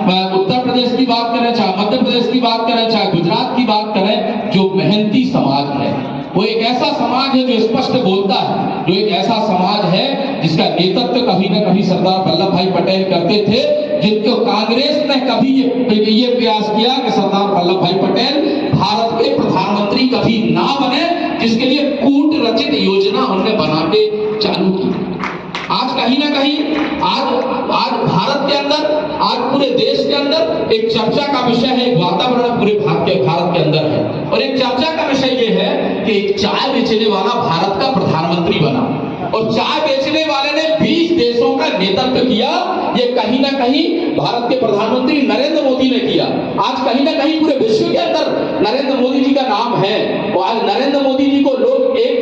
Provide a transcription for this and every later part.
उत्तर प्रदेश की बात करें, चाहे मध्य प्रदेश की बात करें, चाहे गुजरात की बात करें, जो मेहनती समाज है वो एक ऐसा समाज है जो स्पष्ट बोलता है, जो एक ऐसा समाज है जिसका नेतृत्व कभी न कभी सरदार वल्लभ भाई पटेल करते थे, जिनको कांग्रेस ने कभी ये प्रयास किया कि सरदार वल्लभ भाई पटेल भारत के प्रधानमंत्री कभी ना बने, जिसके लिए कूट रचित योजना उन्होंने बना के चालू की। आज कहीं ना कहीं आज भारत के अंदर, आज पूरे देश के अंदर एक चर्चा का विषय है, एक वातावरण पूरे भारत के अंदर है, और एक चर्चा का विषय ये है कि एक चाय बेचने वाला भारत का प्रधानमंत्री बना, और चाय बेचने वाले ने 20 देशों का नेतृत्व किया। ये कहीं ना कहीं भारत के प्रधानमंत्री नरेंद्र मोदी ने किया। आज कहीं ना कहीं पूरे विश्व के अंदर नरेंद्र मोदी जी का नाम है, और आज नरेंद्र मोदी जी को लोग एक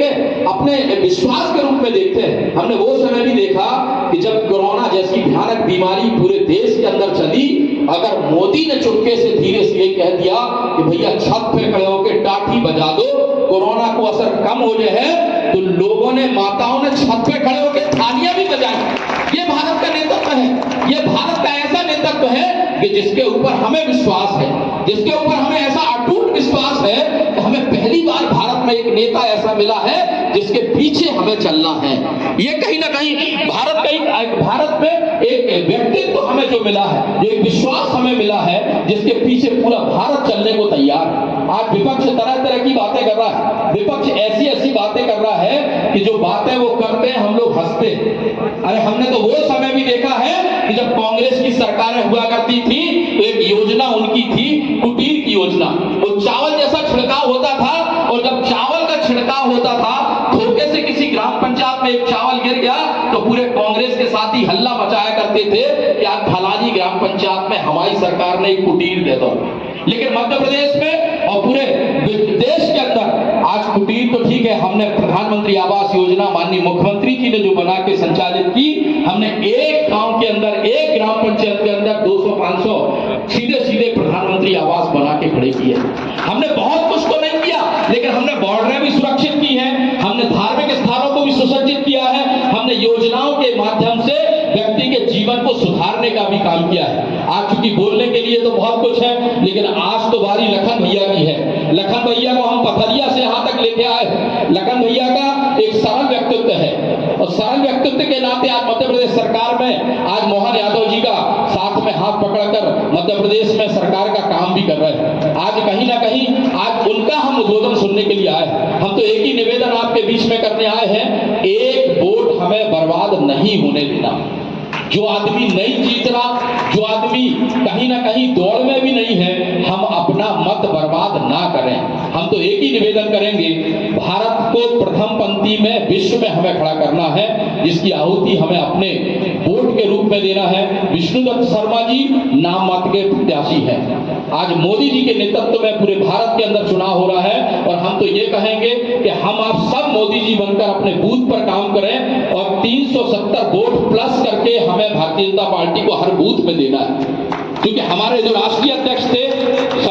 अपने विश्वास के रूप में देखते हैं। हमने वो समय भी देखा कि जब कोरोना जैसी भयानक बीमारी पूरे देश के अंदर चली, अगर मोदी ने चुपके से धीरे से ये कह दिया कि भैया छत पे खड़े होकर टाठी बजा दो, कोरोना को असर कम हो जाए, तो लोगों ने, माताओं ने छत पे खड़े होकर थालियां भी बजाई। ये भारत का नेतृत्व है, ये भारत का ऐसा नेतृत्व है कि जिसके ऊपर हमें विश्वास है, जिसके ऊपर हमें ऐसा अटूट विश्वास है कि हमें पहली बार भारत में एक नेता ऐसा मिला है जिसके पीछे हमें चलना है। ये कहीं ना कहीं भारत में एक व्यक्तित्व हमें जो मिला है, जो एक विश्वास हमें मिला है, जिसके पीछे पूरा भारत चलने को तैयार है। आज विपक्ष तरह तरह की बातें कर रहा है, विपक्ष ऐसी ऐसी बातें कर रहा है कि जो बातें वो करते हैं हम लोग हंसते। अरे हमने तो वो समय भी देखा है कि जब कांग्रेस की सरकारें हुआ करती थी तो एक योजना उनकी थी, कुटीर की योजना। वो चावल जैसा छिड़काव होता था, और जब चावल का छिड़काव होता था, धोखे से किसी ग्राम पंचायत में एक चावल गिर गया तो पूरे कांग्रेस के साथी हल्ला मचाया करते थे कि आज फलानी ग्राम पंचायत में हमारी सरकार ने एक कुटीर दे दो। लेकिन मध्य प्रदेश में और पूरे देश के अंदर आज कुटीर तो ठीक है, हमने प्रधानमंत्री आवास योजना माननीय मुख्यमंत्री जी ने जो बना के संचालित की, हमने एक गांव के अंदर, एक ग्राम पंचायत के अंदर 200-500 सीधे सीधे प्रधानमंत्री आवास बना के खड़े किए। हमने बहुत कुछ तो नहीं किया, लेकिन हमने बॉर्डरें भी सुरक्षित की है, हमने धार्मिक स्थानों को भी सुसज्जित किया है, हमने योजनाओं के माध्यम से व्यक्ति के जीवन को सुधारने का भी काम किया है। आज चूंकि बोलने के लिए तो बहुत कुछ है, लेकिन आज तो बारी लखन भैया की है। लखन भैया को हम पथरिया से यहाँ तक लेके आए। लखन भैया का एक सरल व्यक्तित्व है, और सरल व्यक्तित्व के नाते आज मध्य प्रदेश सरकार में आज मोहन यादव जी का साथ में हाथ पकड़कर मध्य प्रदेश में सरकार का काम भी कर रहे हैं। आज कहीं ना कहीं आज उनका हम उद्बोधन सुनने के लिए आए। हम तो एक ही निवेदन आपके बीच में करने आए हैं, एक वोट हमें बर्बाद नहीं होने देना। जो आदमी नहीं जीत रहा, जो आदमी कहीं ना कहीं दौड़ में भी नहीं है, हम अपना मत बर्बाद ना करें। हम तो एक ही निवेदन करेंगे, भारत को प्रथम पंक्ति में विश्व में हमें खड़ा करना है, जिसकी आहुति हमें अपने वोट के रूप में देना है। विष्णुदत्त शर्मा जी नाम मात्र के प्रत्याशी हैं। आज मोदी जी के नेतृत्व में पूरे भारत के अंदर चुनाव हो रहा है, और हम तो ये कहेंगे कि हम आप सब मोदी जी बनकर अपने बूथ पर काम करें, और 370 वोट प्लस करके हमें भारतीय जनता पार्टी को हर बूथ में देना है। क्योंकि हमारे जो राष्ट्रीय अध्यक्ष थे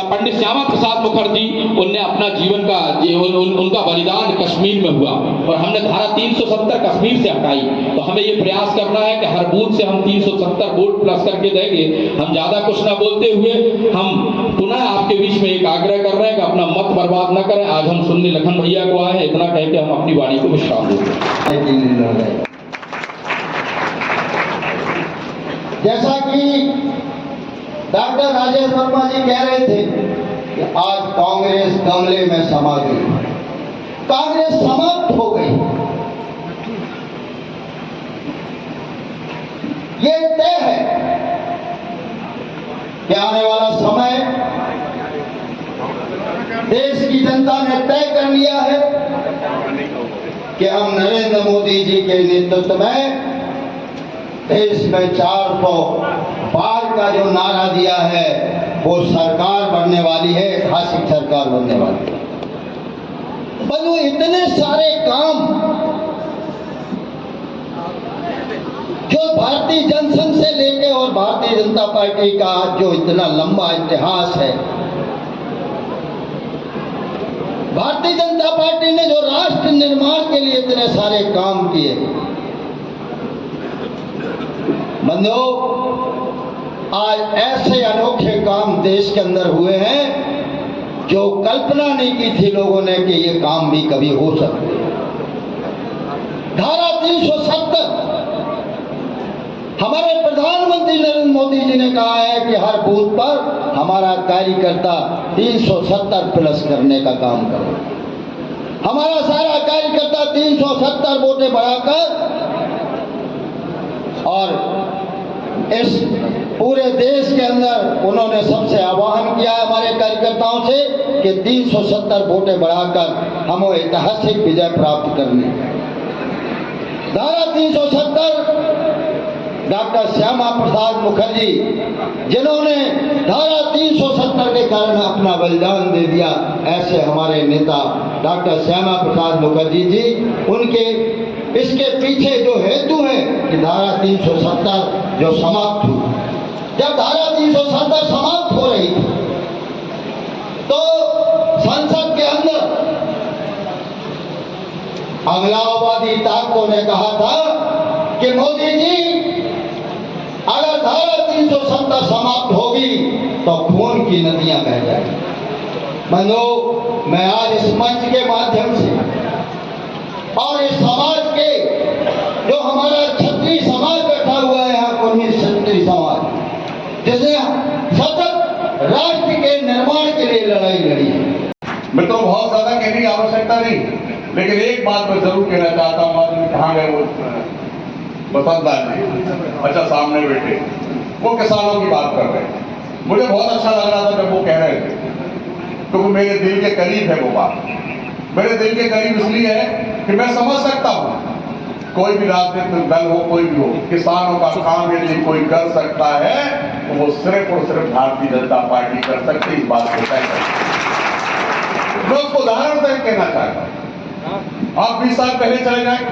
पंडित श्यामा प्रसाद मुखर्जी, उनने अपना जीवन का उनका बलिदान कश्मीर में हुआ, और हमने धारा 370 कश्मीर से हटाई। तो हमें ये प्रयास करना है कि हर बूथ से हम 370 वोट प्लस करके देंगे। हम ज्यादा कुछ ना बोलते हुए हम पुनः आपके बीच में एक आग्रह कर रहे हैं कि अपना मत बर्बाद न करें। आज हम सुनने लखन भैया को आए हैं, इतना कह के हम अपनी वाणी को विश्राम देंगे। जैसा कि डॉक्टर राजेश वर्मा जी कह रहे थे कि आज कांग्रेस गमले में समा गई, कांग्रेस समाप्त हो गई। ये तय है कि आने वाला समय देश की जनता ने तय कर लिया है कि हम नरेंद्र मोदी जी के नेतृत्व में देश में 400 पार का जो नारा दिया है, वो सरकार बनने वाली है, ऐतिहासिक सरकार बनने वाली है। बनो इतने सारे काम जो भारतीय जनसंघ से लेके और भारतीय जनता पार्टी का जो इतना लंबा इतिहास है, भारतीय जनता पार्टी ने जो राष्ट्र निर्माण के लिए इतने सारे काम किए, बंधुओं आज ऐसे अनोखे काम देश के अंदर हुए हैं जो कल्पना नहीं की थी लोगों ने कि ये काम भी कभी हो सकते हैं। धारा 370, हमारे प्रधानमंत्री नरेंद्र मोदी जी ने कहा है कि हर बूथ पर हमारा कार्यकर्ता 370 प्लस करने का काम करे। हमारा सारा कार्यकर्ता 370 वोटें बढ़ाकर और इस पूरे देश के अंदर उन्होंने सबसे आह्वान किया है हमारे कार्यकर्ताओं से कि 370 वोटें बढ़ाकर हमें ऐतिहासिक विजय प्राप्त करनी है। धारा 370 डॉक्टर श्यामा प्रसाद मुखर्जी जिन्होंने धारा 370 के कारण अपना बलिदान दे दिया, ऐसे हमारे नेता डॉक्टर श्यामा प्रसाद मुखर्जी जी, उनके इसके पीछे जो हेतु है कि धारा 370 जो समाप्त हुई, जब धारा 370 समाप्त हो रही थी तो संसद के अंदर अलगाववादी ताकतों ने कहा था कि मोदी जी अगर धारा 370 समाप्त होगी तो खून की नदियां बह जाएंगी। बंधुओं, मैं आज इस मंच के माध्यम से और इस समाज के जो हमारा क्षत्रिय समाज बैठा हुआ है यहाँ, कुर्मी क्षत्रिय समाज, जिसने सतत राष्ट्र के निर्माण के लिए लड़ाई लड़ी है। मैं तो बहुत ज्यादा कहने की आवश्यकता नहीं, लेकिन एक बात मैं जरूर कहना चाहता हूँ। आदमी कहाँ गए वो बसंतलाल जी, अच्छा सामने बैठे, वो किसानों की बात कर रहे हैं। मुझे बहुत अच्छा लग रहा था जब वो कह रहे थे, क्योंकि मेरे दिल के करीब है वो बात। मेरे दिल के करीब इसलिए है कि मैं समझ सकता हूँ कोई भी राजनीतिक दल हो, कोई भी हो, किसानों का काम यदि कोई कर सकता है तो वो सिर्फ और सिर्फ भारतीय जनता पार्टी कर सकती है। इस बात को तय कर मैं उसको उदाहरण से कहना चाहता हूँ। आप 20 साल पहले चले जाए,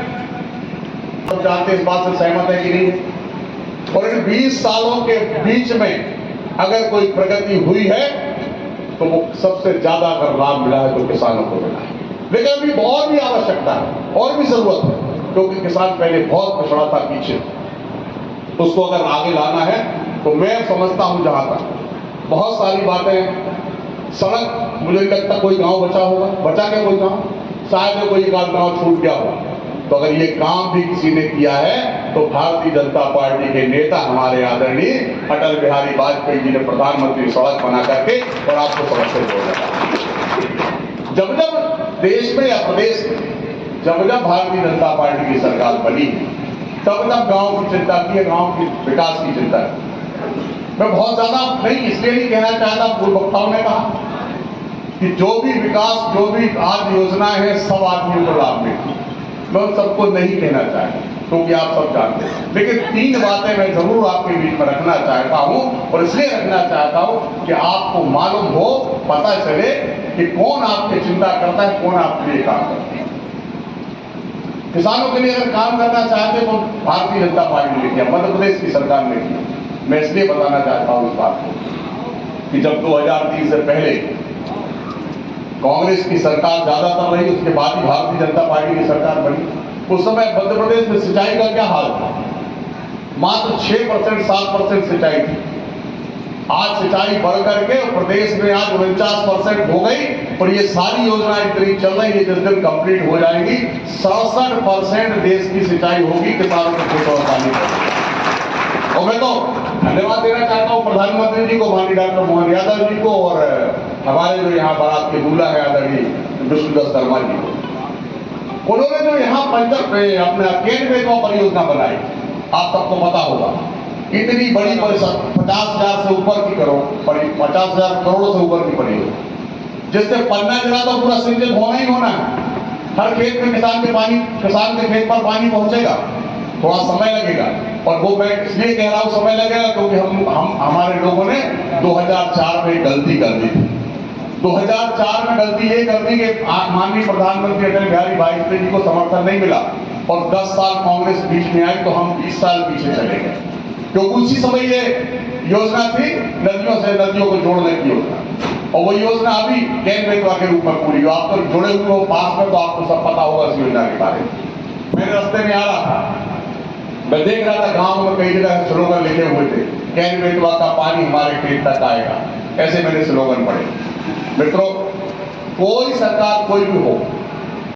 सब जानते इस बात से सहमत है कि नहीं है। और इन 20 सालों के बीच में अगर कोई प्रगति हुई है तो वो सबसे ज्यादा अगर लाभ मिला है तो किसानों को मिला है। लेकिन अभी बहुत भी आवश्यकता है और भी जरूरत है, क्योंकि किसान पहले बहुत पिछड़ा था पीछे, उसको अगर आगे लाना है तो मैं समझता हूं जहां तक बहुत सारी बातें, सड़क मुझे नहीं लगता कोई गांव बचा होगा, बचा क्या कोई गांव, शायद कोई एक आध गांव छूट गया हो। तो अगर ये काम भी किसी ने किया है तो भारतीय जनता पार्टी के नेता हमारे आदरणीय अटल बिहारी वाजपेयी जी ने प्रधानमंत्री सड़क बना करके और आपको सड़क से जोड़ दिया। जब जब देश में या प्रदेश में जब भारतीय जनता पार्टी की सरकार बनी तब तब गांव की चिंता की है, गांव की विकास की चिंता है। मैं बहुत ज्यादा नहीं इसलिए नहीं कहना चाहता, पूर्व वक्ताओं ने कहा कि जो भी विकास, जो भी आज योजना है सब आदमियों को लाभ मिले, मैं उन सबको नहीं कहना चाहता क्योंकि आप सब जानते हैं। लेकिन 3 बातें मैं जरूर आपके बीच में रखना चाहता हूं, और इसलिए रखना चाहता हूं कि आपको मालूम हो, पता चले कि कौन आपकी चिंता करता है, कौन आपके लिए काम करता है। किसानों के लिए अगर काम करना चाहते तो भारतीय जनता पार्टी ने किया, मध्य प्रदेश की सरकार ने किया। मैं इसलिए बताना चाहता हूं इस बात को कि जब 2003 से पहले कांग्रेस की सरकार ज्यादातर रही, उसके बाद ही भारतीय जनता पार्टी की सरकार बनी, उस समय मध्य प्रदेश में सिंचाई का क्या हाल था, मात्र 6% 7% सिंचाई थी। आज सिंचाई बढ़ करके प्रदेश में आज 49% हो गई, और ये सारी योजनाएं इतनी चल रही है, जिस दिन कंप्लीट हो जाएंगी 67% देश की सिंचाई होगी किसानों के खेतों में पानी। और मैं तो धन्यवाद देना चाहता हूँ प्रधानमंत्री जी को, माननीय डॉक्टर मोहन यादव जी को, और हमारे जो यहाँ बारात के दूल्हा है आदरणीय विष्णुदास शर्मा जी को। उन्होंने जो यहाँ अपना केंद्र में परियोजना बनाई, आप सबको पता होगा, इतनी बड़ी 50,000 से ऊपर की करोड़, 50,000 करोड़ से ऊपर की परियोजना, जिससे पन्ना जिला तो पूरा सिंचित होना ही होना है। हर खेत में किसान के खेत पर पानी पहुंचेगा, थोड़ा समय लगेगा, और वो मैं इसलिए कह रहा हूं समय लगेगा क्योंकि हमारे लोगों ने 2004 में गलती कर दी थी। 2004 में गलती ये कर दी कि माननीय प्रधानमंत्री अटल बिहारी वाजपेयी जी को समर्थन नहीं मिला, और 10 साल कांग्रेस बीच में आई तो हम 20 साल पीछे चले गए, क्योंकि उसी समय ये योजना थी नदियों को जोड़ने की योजना, और वो योजना अभी कैन बेतवा के रूप में पूरी हो। आप तो जुड़े हुए हो पास में, तो आपको सब पता होगा इस योजना के बारे में। मेरे रास्ते में आ रहा था, मैं देख रहा था गांव में कई जगह स्लोगन लिखे हुए थे, कैन बेटवा का पानी हमारे खेत तक आएगा, ऐसे मैंने स्लोगन पढ़े। मित्रों, कोई सरकार कोई भी हो,